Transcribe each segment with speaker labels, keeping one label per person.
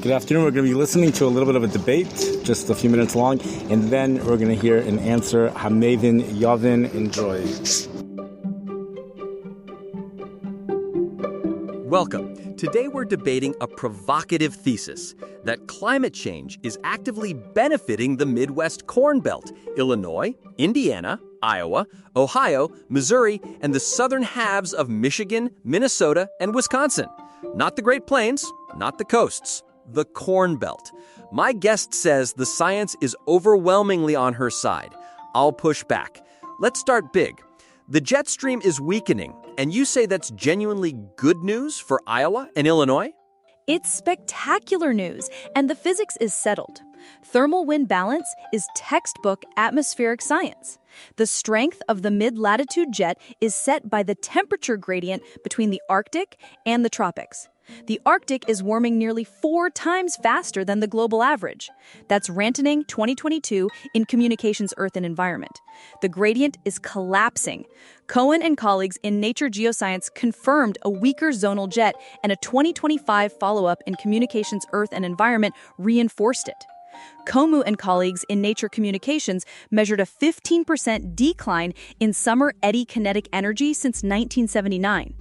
Speaker 1: Good afternoon. We're going to be listening to a little bit of a debate, just a few minutes long, and then we're going to hear an answer. Hamavin Yavin, enjoy.
Speaker 2: Welcome. Today we're debating a provocative thesis that climate change is actively benefiting the Midwest Corn Belt, Illinois, Indiana, Iowa, Ohio, Missouri, and the southern halves of Michigan, Minnesota, and Wisconsin. Not the Great Plains, not the coasts, the Corn Belt. My guest says the science is overwhelmingly on her side. I'll push back. Let's start big. The jet stream is weakening, and you say that's genuinely good news for Iowa and Illinois?
Speaker 3: It's spectacular news, and the physics is settled. Thermal wind balance is textbook atmospheric science. The strength of the mid-latitude jet is set by the temperature gradient between the Arctic and the tropics. The Arctic is warming nearly 4 times faster than the global average. That's Rantanen 2022 in Communications, Earth and Environment. The gradient is collapsing. Cohen and colleagues in Nature Geoscience confirmed a weaker zonal jet, and a 2025 follow-up in Communications, Earth and Environment reinforced it. Komu and colleagues in Nature Communications measured a 15% decline in summer eddy kinetic energy since 1979.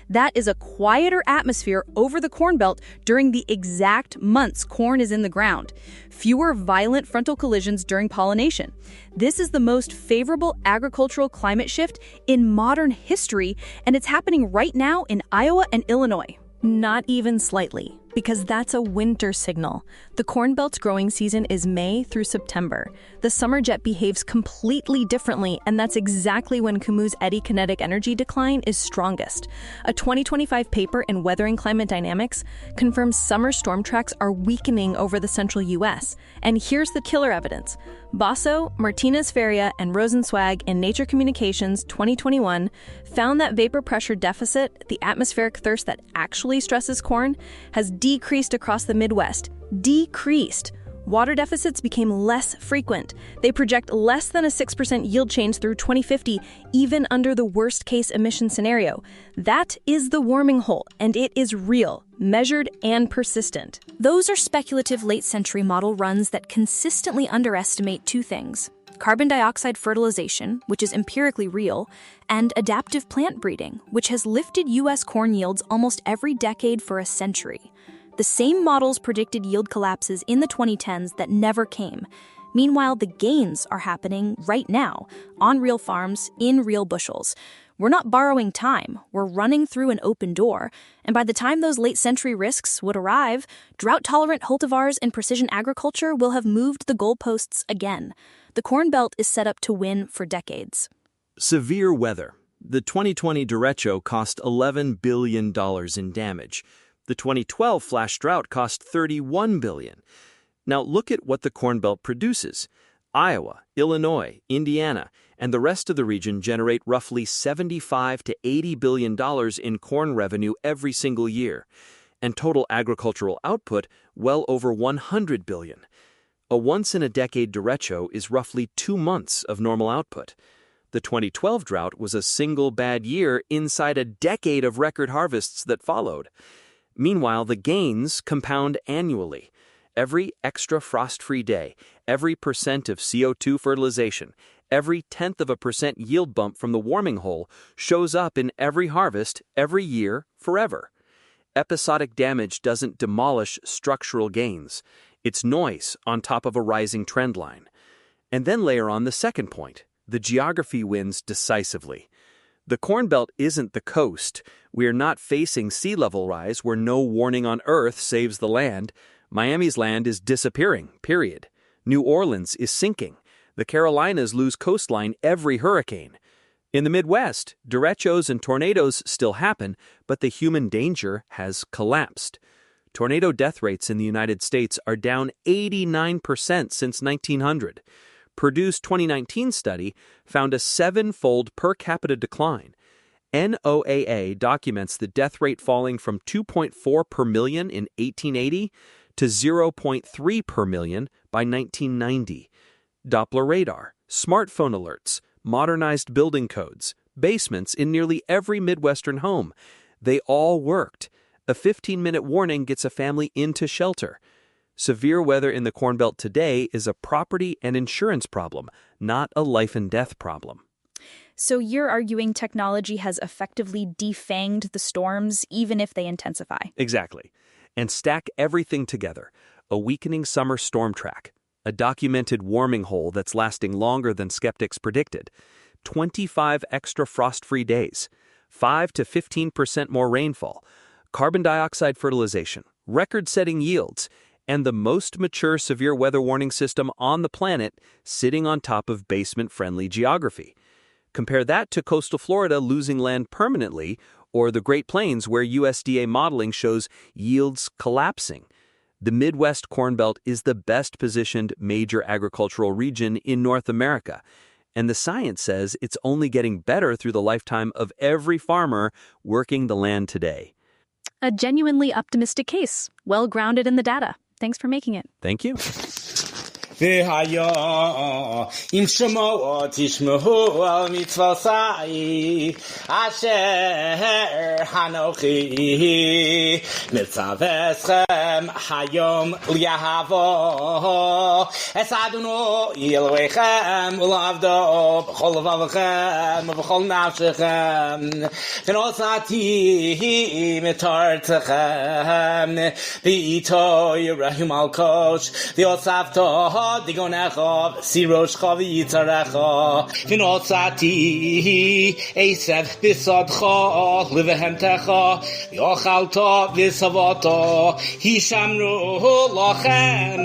Speaker 3: That is a quieter atmosphere over the Corn Belt during the exact months corn is in the ground. Fewer violent frontal collisions during pollination. This is the most favorable agricultural climate shift in modern history, and it's happening right now in Iowa and Illinois. Not even slightly, because that's a winter signal. The Corn Belt's growing season is May through September. The summer jet behaves completely differently, and that's exactly when Komu's eddy kinetic energy decline is strongest. A 2025 paper in Weathering Climate Dynamics confirms summer storm tracks are weakening over the central U.S. And here's the killer evidence. Basso, Martinez-Feria, and Rosenzweig in Nature Communications 2021 found that vapor pressure deficit, the atmospheric thirst that actually stresses corn, has decreased across the Midwest. Decreased. Water deficits became less frequent. They project less than a 6% yield change through 2050, even under the worst-case emission scenario. That is the warming hole, and it is real, measured, and persistent. Those are speculative late-century model runs that consistently underestimate 2 things: carbon dioxide fertilization, which is empirically real, and adaptive plant breeding, which has lifted U.S. corn yields almost every decade for a century. The same models predicted yield collapses in the 2010s that never came. Meanwhile, the gains are happening right now, on real farms, in real bushels. We're not borrowing time, we're running through an open door, and by the time those late-century risks would arrive, drought-tolerant cultivars in precision agriculture will have moved the goalposts again. The Corn Belt is set up to win for decades.
Speaker 2: Severe weather. The 2020 derecho cost $11 billion in damage. The 2012 flash drought cost $31 billion. Now look at what the Corn Belt produces. Iowa, Illinois, Indiana, and the rest of the region generate roughly $75 to $80 billion in corn revenue every single year, and total agricultural output well over $100 billion. A once-in-a-decade derecho is roughly 2 months of normal output. The 2012 drought was a single bad year inside a decade of record harvests that followed. Meanwhile, the gains compound annually. Every extra frost-free day, every % of CO2 fertilization, every 0.1% yield bump from the warming hole shows up in every harvest, every year, forever. Episodic damage doesn't demolish structural gains. It's noise on top of a rising trend line. And then layer on the second point. The geography wins decisively. The Corn Belt isn't the coast. We are not facing sea level rise where no warning on Earth saves the land. Miami's land is disappearing, period. New Orleans is sinking. The Carolinas lose coastline every hurricane. In the Midwest, derechos and tornadoes still happen, but the human danger has collapsed. Tornado death rates in the United States are down 89% since 1900. Purdue's 2019 study found a 7-fold per capita decline. NOAA documents the death rate falling from 2.4 per million in 1880 to 0.3 per million by 1990. Doppler radar, smartphone alerts, modernized building codes, basements in nearly every Midwestern home. They all worked. A 15-minute warning gets a family into shelter. Severe weather in the Corn Belt today is a property and insurance problem, not a life and death problem.
Speaker 3: So you're arguing technology has effectively defanged the storms, even if they intensify.
Speaker 2: Exactly. And stack everything together. A weakening summer storm track, a documented warming hole that's lasting longer than skeptics predicted, 25 extra frost-free days, 5 to 15% more rainfall, carbon dioxide fertilization, record-setting yields, and the most mature severe weather warning system on the planet sitting on top of basement-friendly geography. Compare that to coastal Florida losing land permanently, or the Great Plains where USDA modeling shows yields collapsing. The Midwest Corn Belt is the best-positioned major agricultural region in North America, and the science says it's only getting better through the lifetime of every farmer working the land today.
Speaker 3: A genuinely optimistic case, well grounded in the data. Thanks for making it.
Speaker 2: Thank you.
Speaker 1: והיה אם שמוע תשמעו על מצוותיי אשר אנוכי מצווה אתכם היום לאהבו את אדוני אלוהיכם ולעבדו בכל לבבכם ובכל נפשכם ונתתי מתורתכם ואיתו ירחם על קודש והוספתו digonecha, siroshcha v'yitzarecha, v'notzati esev b'sadcha, livehemtecha, v'yochalta v'savata, hishamru lachem,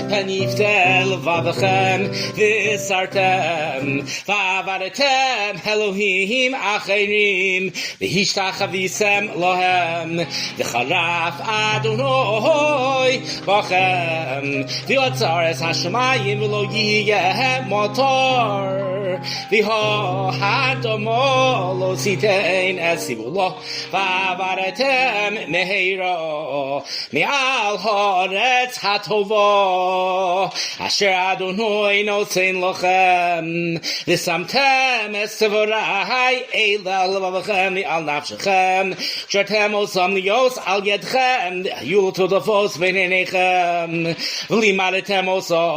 Speaker 1: penifte levavechem, v'sartem, v'avaretem Elohim acherim, v'hishtachavissem lohem, v'charaf Adonai bachem, v'yotzar es Hashemayim v'lo yiyeh motor v'ho hadamo lo sitein esivulo v'avaretem meheira me'al haaretz hatova asher Adonai nosein lochem v'samtem es sevorai eila levavachem me'al nafshechem kshertem osam lios al yedchem yul todafos v'neinechem v'limaretem osam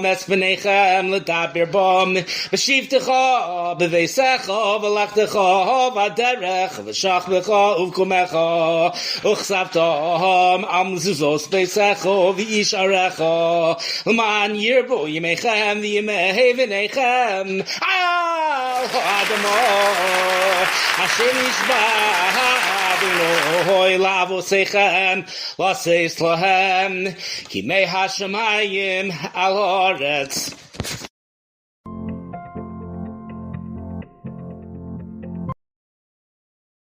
Speaker 1: es v'nechem l'dabir bom v'shivtecha b'veisecha v'lachtecha v'aderech v'shachvecha uvkumecha uchsavtaham am zuzos beisecha v'yisharecha l'man yirbu yimechem v'yimei v'nechem al ha'adamo Hashem yishbah Adonai lavosechem laseis lahem ki mei hashemayim al haaretz